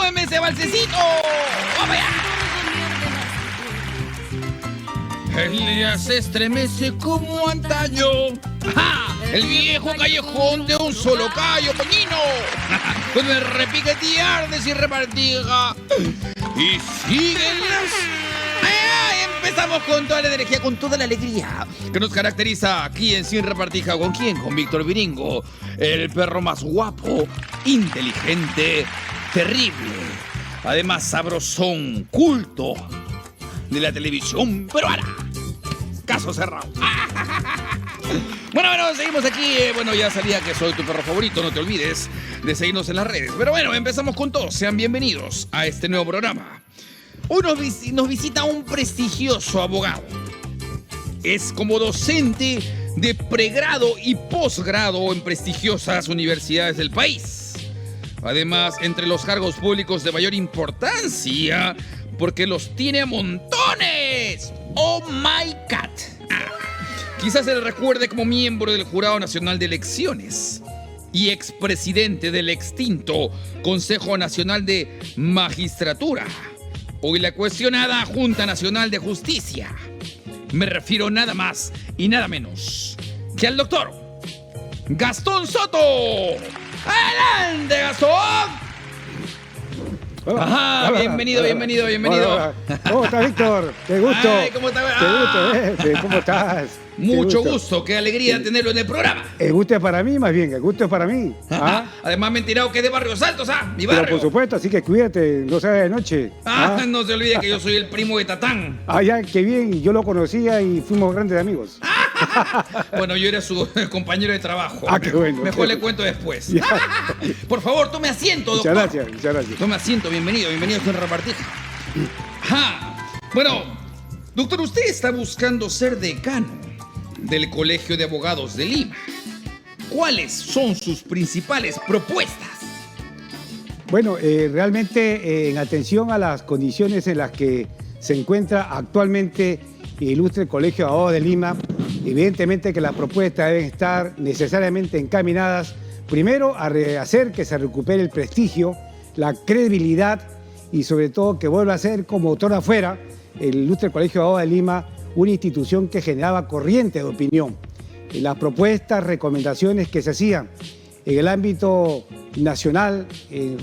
súbeme ese balsecito. ¡Vamos allá! El día se estremece como antaño. ¡Ja! El viejo callejón de un solo callo, poñino. Con el repiquetear de sin repartija. Y siguen las... Empezamos con toda la energía, con toda la alegría que nos caracteriza aquí en Sin Repartija. ¿Con quién? Con Víctor Viringo, el perro más guapo, inteligente, terrible, además sabrosón, culto de la televisión peruana. Caso cerrado. Bueno, seguimos aquí. Bueno, ya sabía que soy tu perro favorito, no te olvides de seguirnos en las redes. Pero bueno, empezamos con todos. Sean bienvenidos a este nuevo programa. Hoy nos visita un prestigioso abogado. Es como docente de pregrado y posgrado en prestigiosas universidades del país. Además, entre los cargos públicos de mayor importancia, porque los tiene a montones. ¡Oh, my God! Quizás se le recuerde como miembro del Jurado Nacional de Elecciones y expresidente del extinto Consejo Nacional de Magistratura. Hoy la cuestionada Junta Nacional de Justicia. Me refiero nada más y nada menos que al doctor Gastón Soto. ¡Adelante, Gastón! Hola. Ajá, bienvenido. Hola. ¿Cómo estás, Víctor? Qué gusto. Ay, ¿cómo estás? Qué gusto verte. ¿Cómo estás? Mucho gusto, qué alegría tenerlo en el programa. El gusto es para mí, más bien, el gusto es para mí. Además me han tirado que es de Barrios Altos, mi barrio. Pero por supuesto, así que cuídate, no salgas de noche. No se olvide que yo soy el primo de Tatán. Ya, qué bien, yo lo conocía y fuimos grandes amigos. Bueno, yo era su compañero de trabajo. Qué bueno. Mejor le cuento después. Por favor, tome asiento, doctor. Muchas gracias. Tome asiento, bienvenido a Sin Repartija. Bueno, doctor, usted está buscando ser decano del Colegio de Abogados de Lima. ¿Cuáles son sus principales propuestas? Bueno, realmente en atención a las condiciones en las que se encuentra actualmente el ilustre Colegio de Abogados de Lima, evidentemente que las propuestas deben estar necesariamente encaminadas, primero, a hacer que se recupere el prestigio, la credibilidad y sobre todo que vuelva a ser como otrora fuera el ilustre Colegio de Abogados de Lima, una institución que generaba corriente de opinión. Las propuestas, recomendaciones que se hacían en el ámbito nacional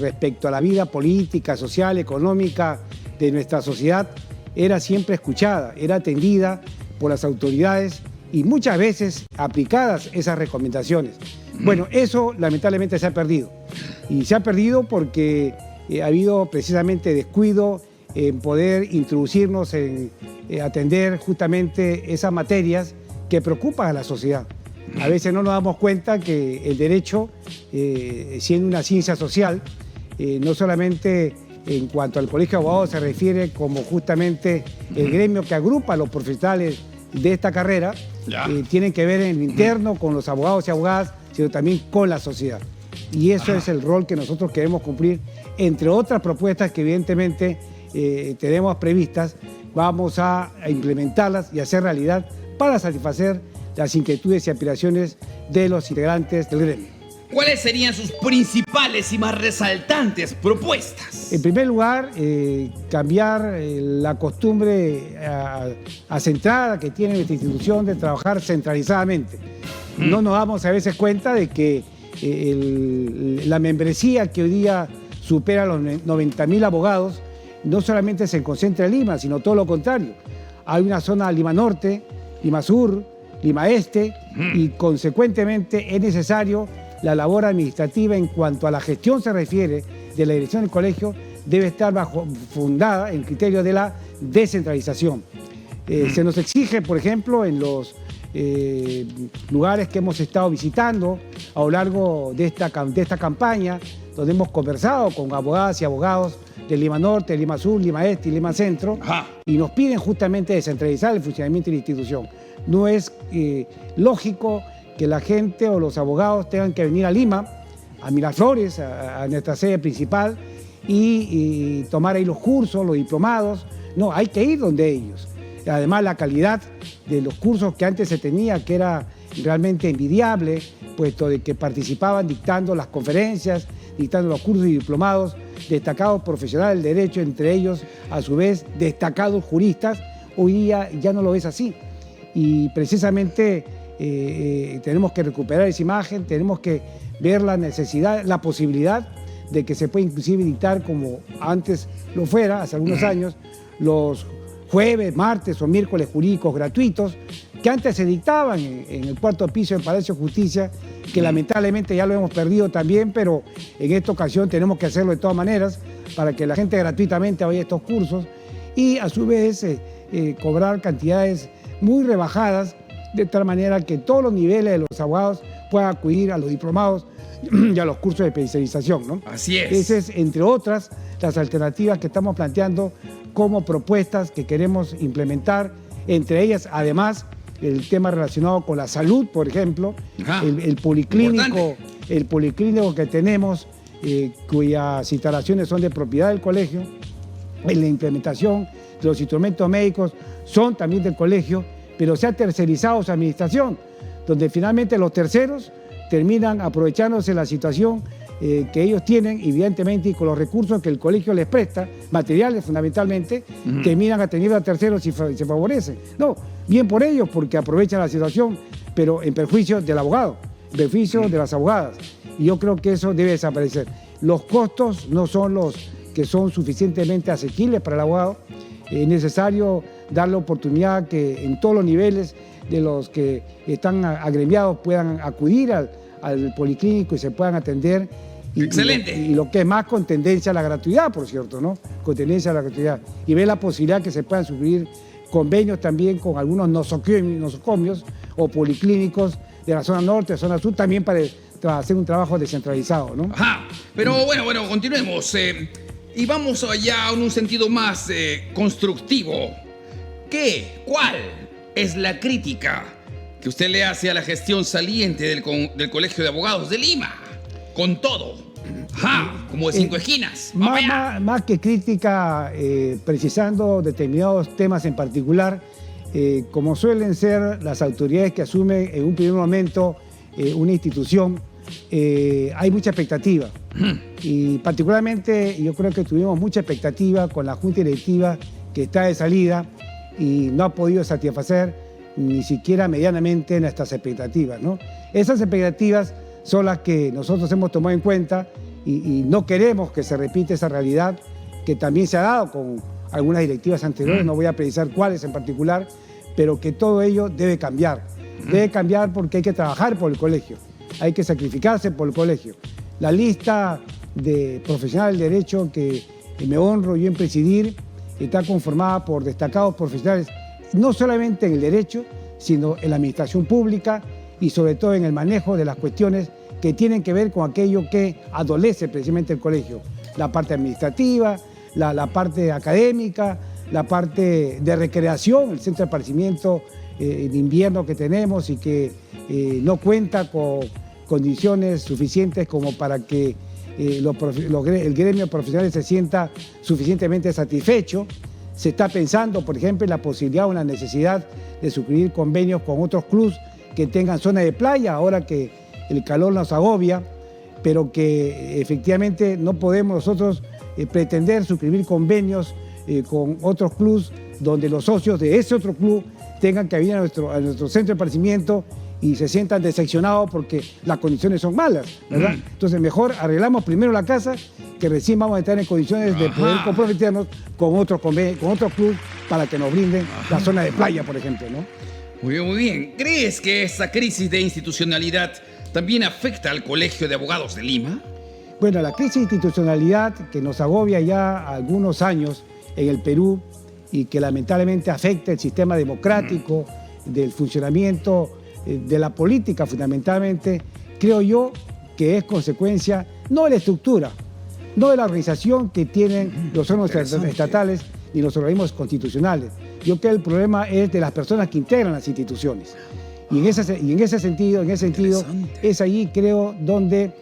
respecto a la vida política, social, económica de nuestra sociedad era siempre escuchada, era atendida por las autoridades y muchas veces aplicadas esas recomendaciones. Bueno, eso lamentablemente se ha perdido. Y se ha perdido porque ha habido precisamente descuido en poder introducirnos en atender justamente esas materias que preocupan a la sociedad. A veces no nos damos cuenta que el derecho, siendo una ciencia social, no solamente en cuanto al Colegio de Abogados se refiere como justamente el gremio que agrupa a los profesionales de esta carrera, tienen que ver en lo interno con los abogados y abogadas, sino también con la sociedad. Y eso es el rol que nosotros queremos cumplir, entre otras propuestas que evidentemente tenemos previstas, vamos a implementarlas y hacer realidad para satisfacer las inquietudes y aspiraciones de los integrantes del gremio. ¿Cuáles serían sus principales y más resaltantes propuestas? En primer lugar, cambiar la costumbre centrada que tiene esta institución de trabajar centralizadamente. No nos damos a veces cuenta de que la membresía que hoy día supera los 90.000 abogados no solamente se concentra en Lima, sino todo lo contrario. Hay una zona Lima Norte, Lima Sur, Lima Este y consecuentemente es necesario la labor administrativa en cuanto a la gestión se refiere de la dirección del colegio debe estar fundada en criterio de la descentralización. Se nos exige, por ejemplo, en los lugares que hemos estado visitando a lo largo de esta campaña, donde hemos conversado con abogadas y abogados de Lima Norte, Lima Sur, Lima Este y Lima Centro, y nos piden justamente descentralizar el funcionamiento de la institución. No es lógico que la gente o los abogados tengan que venir a Lima, a Miraflores, a nuestra sede principal, y tomar ahí los cursos, los diplomados. No, hay que ir donde ellos. Además, la calidad de los cursos que antes se tenía, que era realmente envidiable, puesto de que participaban dictando las conferencias, dictando los cursos y diplomados, destacados profesionales del derecho, entre ellos, a su vez, destacados juristas. Hoy día ya no lo ves así. Y precisamente tenemos que recuperar esa imagen, tenemos que ver la necesidad, la posibilidad de que se pueda inclusive dictar, como antes lo fuera, hace algunos años, los jueves, martes o miércoles jurídicos gratuitos, que antes se dictaban en el cuarto piso del Palacio de Justicia, que lamentablemente ya lo hemos perdido también, pero en esta ocasión tenemos que hacerlo de todas maneras para que la gente gratuitamente vaya a estos cursos y a su vez cobrar cantidades muy rebajadas, de tal manera que todos los niveles de los abogados puedan acudir a los diplomados y a los cursos de especialización, ¿no? Así es. Esas es, entre otras, las alternativas que estamos planteando como propuestas que queremos implementar, entre ellas, además, el tema relacionado con la salud, por ejemplo, el policlínico que tenemos, cuyas instalaciones son de propiedad del colegio, en la implementación de los instrumentos médicos son también del colegio, pero se ha tercerizado su administración, donde finalmente los terceros terminan aprovechándose de la situación que ellos tienen, evidentemente, y con los recursos que el colegio les presta, materiales fundamentalmente, terminan atendiendo a terceros y se favorecen. No, bien por ellos, porque aprovechan la situación, pero en perjuicio del abogado, en perjuicio de las abogadas. Y yo creo que eso debe desaparecer. Los costos no son los que son suficientemente asequibles para el abogado. Es necesario darle oportunidad que en todos los niveles de los que están agremiados puedan acudir al policlínico y se puedan atender. Excelente. Y lo que es más, con tendencia a la gratuidad, por cierto, ¿no? Con tendencia a la gratuidad. Y ve la posibilidad que se puedan suscribir convenios también con algunos nosocomios o policlínicos de la zona norte, de la zona sur, también para hacer un trabajo descentralizado, ¿no? Ajá. Pero bueno, continuemos. Y vamos allá en un sentido más constructivo. ¿Cuál es la crítica que usted le hace a la gestión saliente del Colegio de Abogados de Lima? Con todo. Ajá, como de 5 esquinas. Más que crítica, precisando determinados temas en particular, como suelen ser las autoridades que asumen en un primer momento una institución, hay mucha expectativa. Y particularmente yo creo que tuvimos mucha expectativa con la Junta Directiva que está de salida y no ha podido satisfacer ni siquiera medianamente nuestras expectativas, ¿no? Esas expectativas son las que nosotros hemos tomado en cuenta y no queremos que se repita esa realidad que también se ha dado con algunas directivas anteriores, no voy a precisar cuáles en particular, pero que todo ello debe cambiar. Debe cambiar porque hay que trabajar por el colegio, hay que sacrificarse por el colegio. La lista de profesionales del derecho que me honro yo en presidir está conformada por destacados profesionales, no solamente en el derecho, sino en la administración pública y sobre todo en el manejo de las cuestiones que tienen que ver con aquello que adolece precisamente el colegio. La parte administrativa, la parte académica, la parte de recreación, el centro de esparcimiento en invierno que tenemos y que no cuenta con condiciones suficientes como para que el gremio profesional se sienta suficientemente satisfecho. Se está pensando, por ejemplo, en la posibilidad o en la necesidad de suscribir convenios con otros clubes que tengan zona de playa, ahora que el calor nos agobia, pero que efectivamente no podemos nosotros pretender suscribir convenios con otros clubes donde los socios de ese otro club tengan que venir a nuestro centro de esparcimiento y se sientan decepcionados porque las condiciones son malas, ¿verdad? Entonces mejor arreglamos primero la casa, que recién vamos a estar en condiciones de poder comprometernos con otros clubes para que nos brinden la zona de playa, por ejemplo, ¿no? Muy bien, muy bien. ¿Crees que esa crisis de institucionalidad también afecta al Colegio de Abogados de Lima? Bueno, la crisis de institucionalidad que nos agobia ya algunos años en el Perú y que lamentablemente afecta el sistema democrático, del funcionamiento de la política fundamentalmente, creo yo que es consecuencia no de la estructura, no de la organización que tienen los órganos estatales ni los organismos constitucionales. Yo creo que el problema es de las personas que integran las instituciones. Y en ese sentido, es allí, creo, donde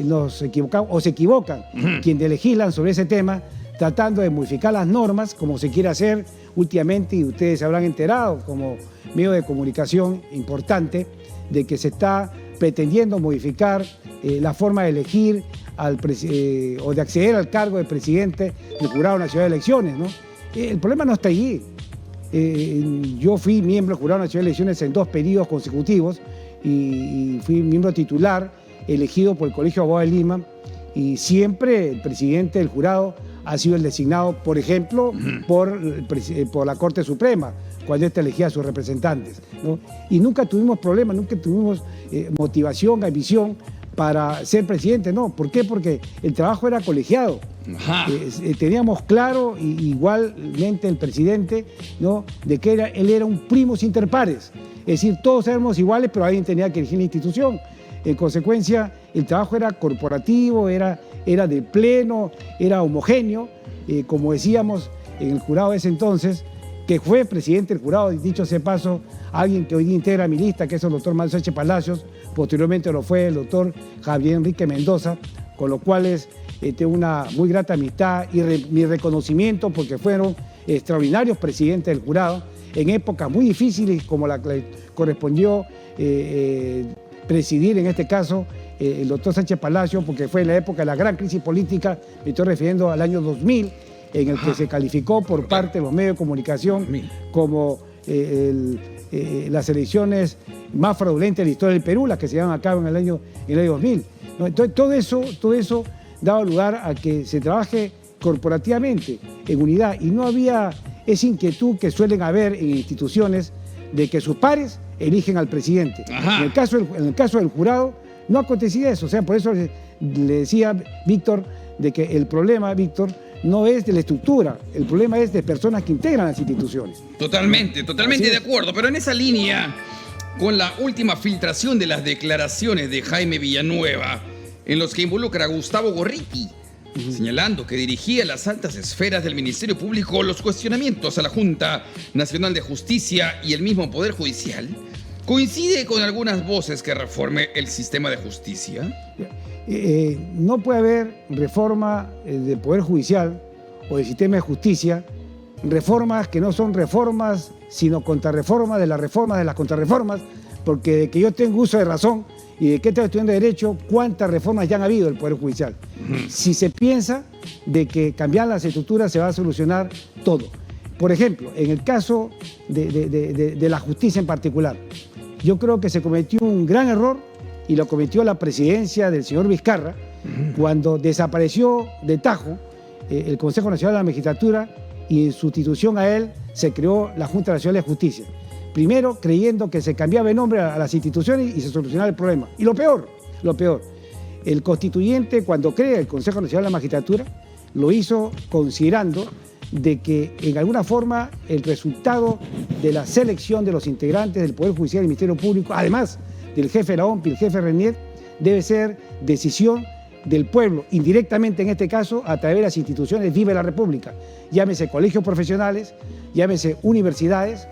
nos equivocamos o se equivocan quienes legislan sobre ese tema, tratando de modificar las normas, como se quiere hacer últimamente, y ustedes se habrán enterado como medio de comunicación importante, de que se está pretendiendo modificar la forma de elegir o de acceder al cargo de presidente del Jurado Nacional de Elecciones, ¿no? El problema no está allí. Yo fui miembro del Jurado Nacional de Elecciones en 2 periodos consecutivos y fui miembro titular elegido por el Colegio de Abogados de Lima, y siempre el presidente del jurado ha sido el designado, por ejemplo, por la Corte Suprema, cuando éste elegía a sus representantes, ¿no? Y nunca tuvimos problemas, nunca tuvimos motivación, ambición para ser presidente, no. ¿Por qué? Porque el trabajo era colegiado. Teníamos claro, igualmente el presidente, ¿no?, de que él era un primus inter pares. Es decir, todos éramos iguales, pero alguien tenía que elegir la institución. En consecuencia, el trabajo era corporativo, era de pleno, era homogéneo. Como decíamos en el jurado de ese entonces, que fue presidente del jurado, dicho sea de paso, alguien que hoy día integra mi lista, que es el doctor Manuel Sánchez Palacios, posteriormente lo fue el doctor Javier Enrique Mendoza, con los cuales tengo una muy grata amistad y mi reconocimiento, porque fueron extraordinarios presidentes del jurado en épocas muy difíciles como la que correspondió presidir en este caso el doctor Sánchez Palacios, porque fue en la época de la gran crisis política, me estoy refiriendo al año 2000, en el que se calificó por parte de los medios de comunicación como las elecciones más fraudulentas de la historia del Perú, las que se llevan a cabo en el año 2000. ¿No? Entonces, todo eso daba lugar a que se trabaje corporativamente, en unidad, y no había esa inquietud que suelen haber en instituciones de que sus pares eligen al presidente. En el caso del jurado no acontecía eso. O sea, por eso le decía Víctor de que el problema, Víctor, no es de la estructura, el problema es de personas que integran las instituciones. Totalmente de acuerdo. Pero en esa línea, con la última filtración de las declaraciones de Jaime Villanueva, en los que involucra a Gustavo Gorriti, señalando que dirigía las altas esferas del Ministerio Público, los cuestionamientos a la Junta Nacional de Justicia y el mismo Poder Judicial, ¿coincide con algunas voces que reforme el sistema de justicia? No puede haber reforma del Poder Judicial o del sistema de justicia, reformas que no son reformas, sino contrarreformas de las contrarreformas, porque de que yo tengo uso de razón y de que estoy estudiando Derecho, ¿cuántas reformas ya han habido del Poder Judicial? Si se piensa de que cambiar las estructuras se va a solucionar todo. Por ejemplo, en el caso de la justicia en particular, yo creo que se cometió un gran error, y lo cometió la presidencia del señor Vizcarra, cuando desapareció de tajo el Consejo Nacional de la Magistratura y en sustitución a él se creó la Junta Nacional de Justicia. Primero, creyendo que se cambiaba de nombre a las instituciones y se solucionaba el problema. Y lo peor, el constituyente, cuando crea el Consejo Nacional de la Magistratura, lo hizo considerando de que en alguna forma el resultado de la selección de los integrantes del Poder Judicial y del Ministerio Público, además del jefe de la OMP y el jefe de RENIEC, debe ser decisión del pueblo, indirectamente en este caso a través de las instituciones vivas de la República, llámese colegios profesionales, llámese universidades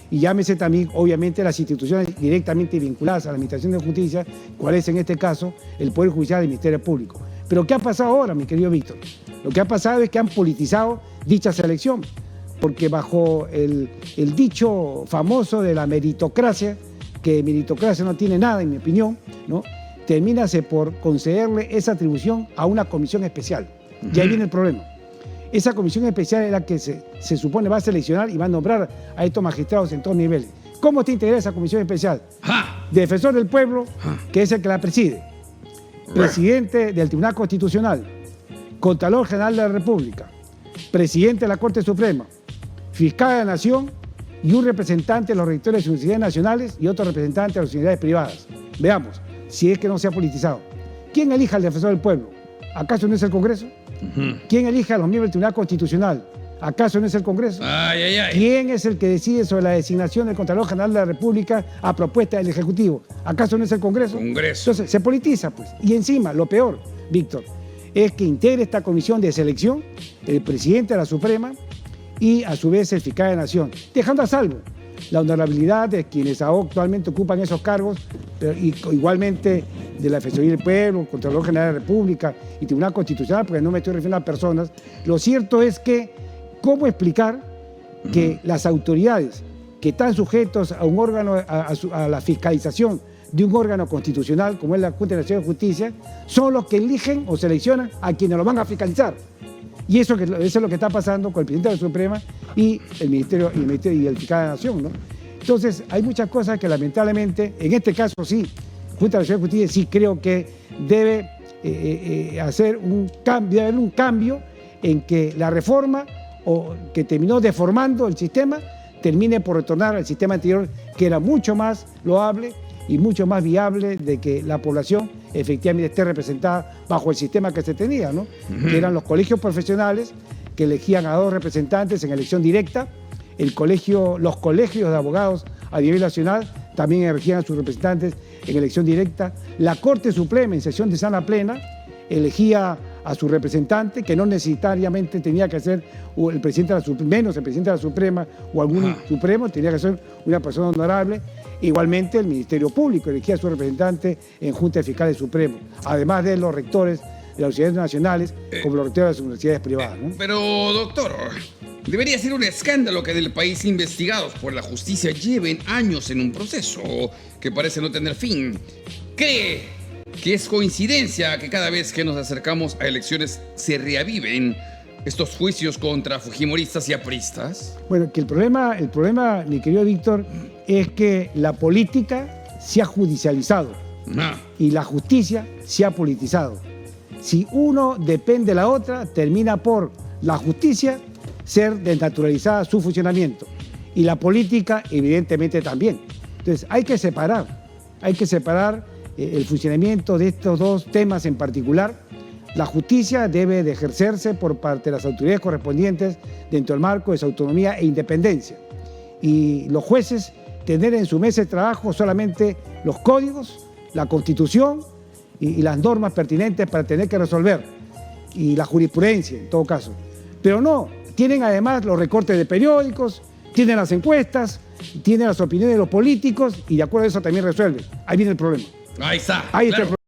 y llámese también obviamente las instituciones directamente vinculadas a la Administración de Justicia, cuál es en este caso el Poder Judicial y el Ministerio Público. Pero ¿qué ha pasado ahora, mi querido Víctor? Lo que ha pasado es que han politizado dicha selección, porque bajo el dicho famoso de la meritocracia, que meritocracia no tiene nada, en mi opinión, ¿no?, termínase por concederle esa atribución a una comisión especial. Y ahí viene el problema. Esa comisión especial es la que se supone va a seleccionar y va a nombrar a estos magistrados en todos niveles. ¿Cómo está integrada esa comisión especial? Defensor del pueblo, que es el que la preside, presidente del Tribunal Constitucional, Contralor General de la República, presidente de la Corte Suprema, fiscal de la Nación y un representante de los rectores de universidades nacionales y otro representante de las universidades privadas. Veamos, si es que no se ha politizado. ¿Quién elija al defensor del pueblo? ¿Acaso no es el Congreso? ¿Quién elige a los miembros del Tribunal Constitucional? ¿Acaso no es el Congreso? ¿Quién es el que decide sobre la designación del Contralor General de la República a propuesta del Ejecutivo? ¿Acaso no es el Congreso? Entonces, se politiza, pues. Y encima, lo peor, Víctor, es que integre esta comisión de selección el presidente de la Suprema y a su vez el fiscal de la Nación, dejando a salvo la honorabilidad de quienes actualmente ocupan esos cargos, y igualmente de la Defensoría del Pueblo, Contralor General de la República y Tribunal Constitucional, porque no me estoy refiriendo a personas. Lo cierto es que, ¿cómo explicar que las autoridades que están sujetos a un órgano, a la fiscalización de un órgano constitucional como es la Junta Nacional de Justicia son los que eligen o seleccionan a quienes lo van a fiscalizar. Y eso es lo que está pasando con el presidente de la Suprema y el Ministerio y el fiscal de la Nación, ¿no? Entonces, hay muchas cosas que lamentablemente, en este caso sí, Junta Nacional de Justicia sí creo que debe hacer un cambio, debe haber un cambio en que la reforma que terminó deformando el sistema termine por retornar al sistema anterior, que era mucho más loable y mucho más viable de que la población efectivamente esté representada bajo el sistema que se tenía, ¿no? Que eran los colegios profesionales que elegían a 2 representantes en elección directa, los colegios de abogados a nivel nacional también elegían a sus representantes en elección directa, la Corte Suprema en sesión de sala plena elegía a su representante, que no necesariamente tenía que ser el presidente de la Suprema, menos el presidente de la Suprema o algún supremo, tenía que ser una persona honorable. Igualmente el Ministerio Público elegía a su representante en Junta de Fiscales Supremos, además de los rectores de las universidades nacionales como los rectores de las universidades privadas, ¿no? Pero, doctor, debería ser un escándalo que del país investigados por la justicia lleven años en un proceso que parece no tener fin. ¿Cree que es coincidencia que cada vez que nos acercamos a elecciones se reaviven estos juicios contra fujimoristas y apristas? Bueno, que el problema, mi querido Víctor, es que la política se ha judicializado y la justicia se ha politizado. Si uno depende de la otra, termina por la justicia ser desnaturalizada su funcionamiento y la política evidentemente también. Entonces hay que separar el funcionamiento de estos 2 temas en particular. La justicia debe de ejercerse por parte de las autoridades correspondientes dentro del marco de su autonomía e independencia. Y los jueces tener en su mesa de trabajo solamente los códigos, la Constitución y las normas pertinentes para tener que resolver, y la jurisprudencia en todo caso. Pero no, tienen además los recortes de periódicos, tienen las encuestas, tienen las opiniones de los políticos y de acuerdo a eso también resuelven. Ahí viene el problema. Ahí está. Ahí está el problema.